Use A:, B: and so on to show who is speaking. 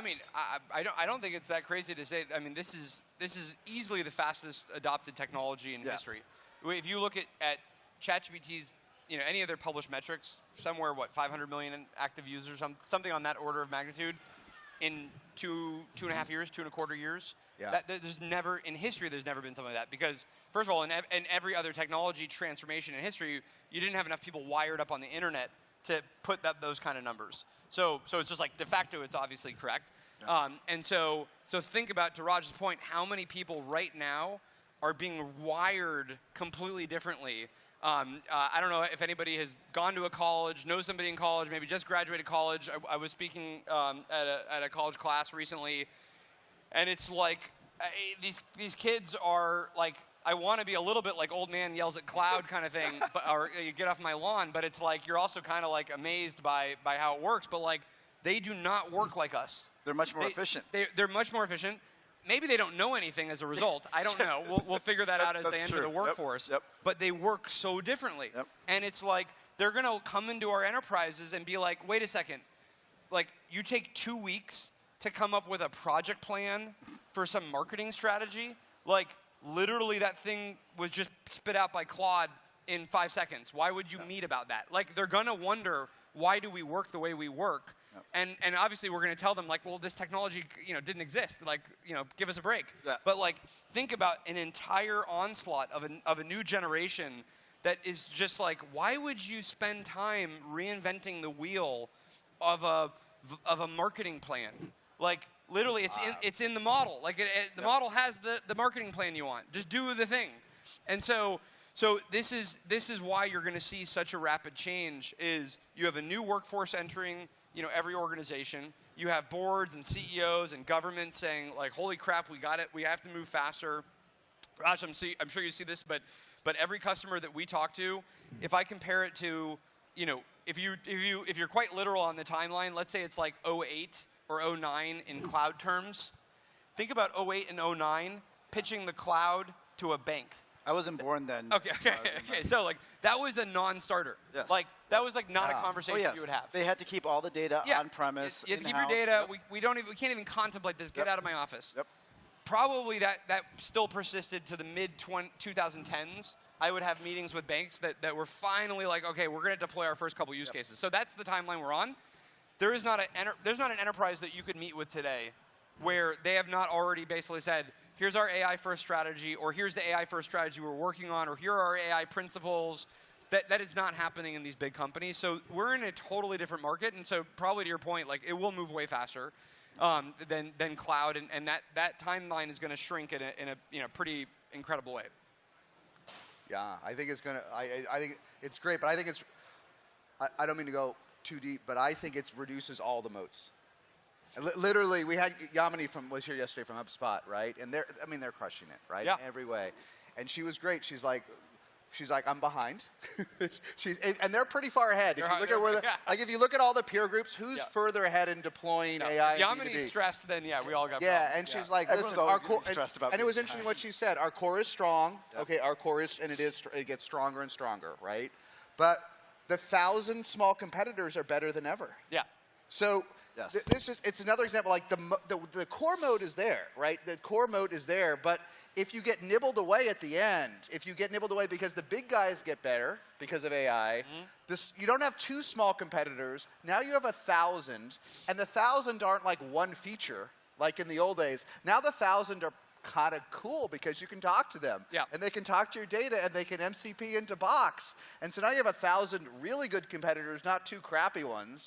A: mean, I don't think it's that crazy to say. I mean, this is easily the fastest adopted technology in history. If you look at ChatGPT's, any of their published metrics, somewhere 500 million active users, something on that order of magnitude, in 2.5 years, 2.25 years.
B: Yeah.
A: There's never in history there's never been something like that, because first of all, in every other technology transformation in history, you didn't have enough people wired up on the internet to put those kind of numbers. So it's just like de facto, it's obviously correct.
B: Yeah.
A: And so think about, to Raj's point, how many people right now are being wired completely differently. I don't know if anybody has gone to a college, knows somebody in college, maybe just graduated college. I was speaking at a college class recently, and it's like these kids are like, I want to be a little bit like old man yells at cloud kind of thing, or you get off my lawn, but it's like you're also kind of like amazed by how it works, but like they do not work like us.
B: They're much more efficient.
A: They're much more efficient. Maybe they don't know anything as a result. I don't know. We'll figure that out as they enter the workforce.
B: Yep.
A: But they work so differently.
B: Yep.
A: And it's like they're going to come into our enterprises and be like, wait a second. Like, you take 2 weeks to come up with a project plan for some marketing strategy? Like, literally that thing was just spit out by Claude in 5 seconds. Why would you meet about that? Like, they're going to wonder, why do we work the way we work? And obviously we're going to tell them, like, well, this technology, didn't exist. Like, give us a break.
B: Yeah.
A: But like, think about an entire onslaught of a new generation that is just like, why would you spend time reinventing the wheel of a marketing plan? Like, literally, it's in the model. Like, the model has the marketing plan you want. Just do the thing. And so this is why you're going to see such a rapid change. Is you have a new workforce entering, every organization. You have boards and CEOs and governments saying, like, holy crap, we got it. We have to move faster. Raj, I'm sure you see this, but every customer that we talk to, if I compare it to, if you're quite literal on the timeline, let's say it's like 08 or 09 in cloud terms. Think about 08 and 09 pitching the cloud to a bank.
B: I wasn't born then.
A: Okay. So like that was a non-starter.
B: Yes.
A: Like that was like not a conversation you would have.
B: They had to keep all the data on premise.
A: You have to keep your data. Yep. We can't even contemplate this. Get out of my office.
B: Yep.
A: Probably that still persisted to the mid 2010s. I would have meetings with banks that were finally like, okay, we're going to deploy our first couple use cases. So that's the timeline we're on. There's not an enterprise that you could meet with today where they have not already basically said, here's our AI first strategy, or here's the AI first strategy we're working on, or here are our AI principles. That is not happening in these big companies. So we're in a totally different market, and so probably to your point, like, it will move way faster than cloud, and that timeline is going to shrink in a pretty incredible way.
C: Yeah, I think it's going to. I think it's great, but I think it's. I don't mean to go too deep, but I think it reduces all the moats. Literally, we had Yamini was here yesterday from HubSpot, right? And they're crushing it, right?
A: Yeah.
C: In every way. And she was great. She's like, I'm behind. and they're pretty far ahead. If you look at if you look at all the peer groups, who's further ahead in deploying AI?
A: Yamini's stressed, then we all got problems.
C: And she's like, listen, our core. And it was interesting what she said. Our core is strong. Yep. Okay, our core is, and it gets stronger and stronger, right? But the 1,000 small competitors are better than ever.
A: Yeah.
C: So. Yes. It's another example. Like the core mode is there, right? The core mode is there, but if you get nibbled away at the end, because the big guys get better because of AI, you don't have 2 small competitors. Now you have 1,000, and the 1,000 aren't like one feature like in the old days. Now the 1,000 are kind of cool because you can talk to them, and they can talk to your data, and they can MCP into Box, and so now you have 1,000 really good competitors, not 2 crappy ones.